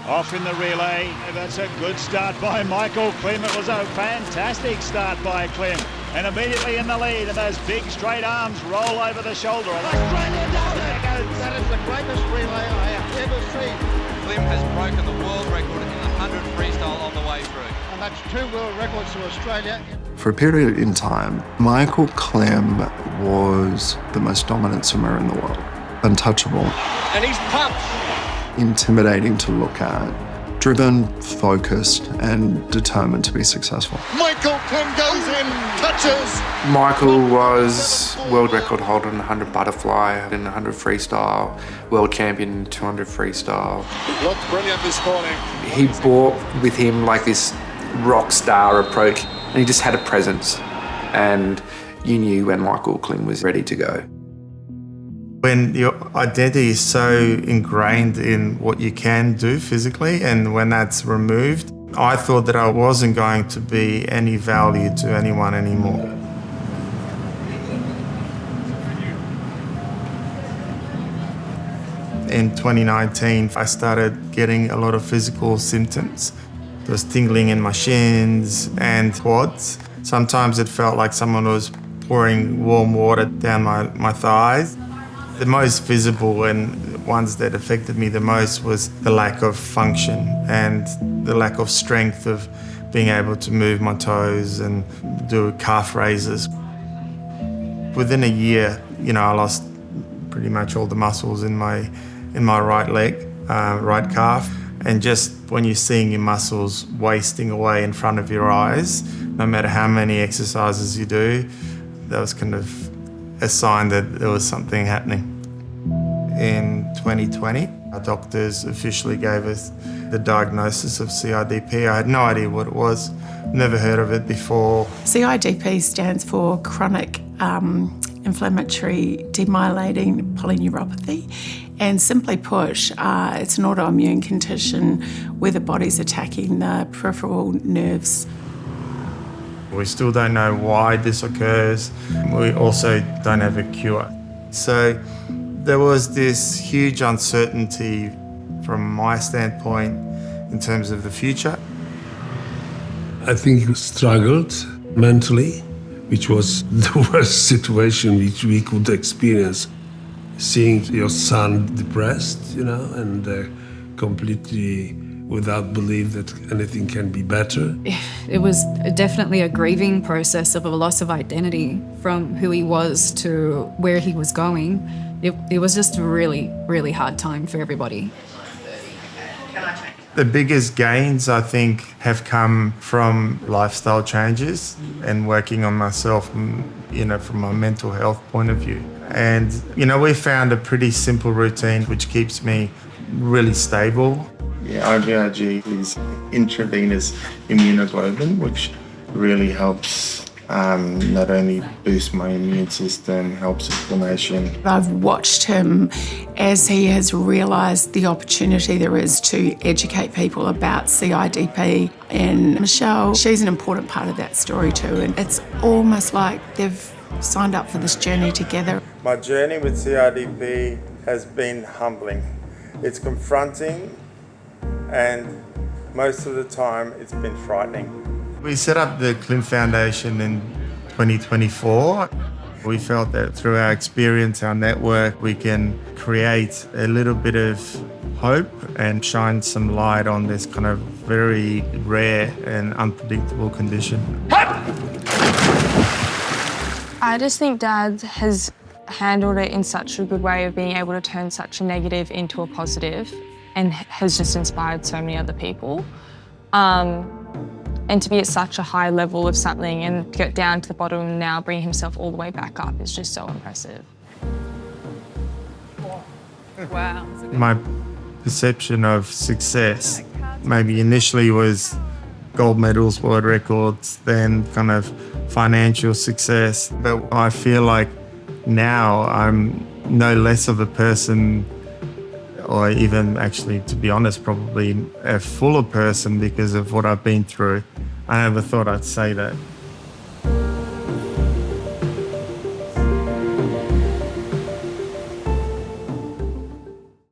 Off in the relay. That's a good start by Michael Klim. It was a fantastic start by Klim. And immediately in the lead, and those big straight arms roll over the shoulder. Australia does it! That is the greatest relay I have ever seen. Klim has broken the world record in the 100 freestyle on the way through. And that's 2 world records to Australia. For a period in time, Michael Klim was the most dominant swimmer in the world. Untouchable. And he's pumped. Intimidating to look at. Driven, focused, and determined to be successful. Michael Klim goes in, touches. Michael was world record holder in 100 butterfly, in 100 freestyle, world champion in 200 freestyle. He looked brilliant this morning. He brought with him like this rock star approach, and he just had a presence, and you knew when Michael Klim was ready to go. When your identity is so ingrained in what you can do physically, and when that's removed, I thought that I wasn't going to be any value to anyone anymore. In 2019, I started getting a lot of physical symptoms. There was tingling in my shins and quads. Sometimes it felt like someone was pouring warm water down my thighs. The most visible and ones that affected me the most was the lack of function and the lack of strength of being able to move my toes and do calf raises. Within a year, I lost pretty much all the muscles in my right leg, right calf. And just when you're seeing your muscles wasting away in front of your eyes, no matter how many exercises you do, that was kind of a sign that there was something happening. In 2020, our doctors officially gave us the diagnosis of CIDP. I had no idea what it was, never heard of it before. CIDP stands for chronic inflammatory demyelinating polyneuropathy. And simply put, it's an autoimmune condition where the body's attacking the peripheral nerves. We still don't know why this occurs. We also don't have a cure. So there was this huge uncertainty from my standpoint in terms of the future. I think he struggled mentally, which was the worst situation which we could experience. Seeing your son depressed, and completely without belief that anything can be better. It was definitely a grieving process of a loss of identity from who he was to where he was going. It was just a really, really hard time for everybody. The biggest gains, I think, have come from lifestyle changes and working on myself, from a mental health point of view. And, we found a pretty simple routine which keeps me really stable. Yeah, IVIG is intravenous immunoglobulin, which really helps not only boost my immune system, helps inflammation. I've watched him as he has realised the opportunity there is to educate people about CIDP. And Michelle, she's an important part of that story too. And it's almost like they've signed up for this journey together. My journey with CIDP has been humbling. It's confronting, and most of the time it's been frightening. We set up the Klim Foundation in 2024. We felt that through our experience, our network, we can create a little bit of hope and shine some light on this kind of very rare and unpredictable condition. I just think Dad has handled it in such a good way of being able to turn such a negative into a positive, and has just inspired so many other people. And to be at such a high level of something and get down to the bottom and now bring himself all the way back up is just so impressive. Wow. My perception of success maybe initially was gold medals, world records, then kind of financial success. But I feel like now I'm no less of a person, or even actually, to be honest, probably a fuller person because of what I've been through. I never thought I'd say that.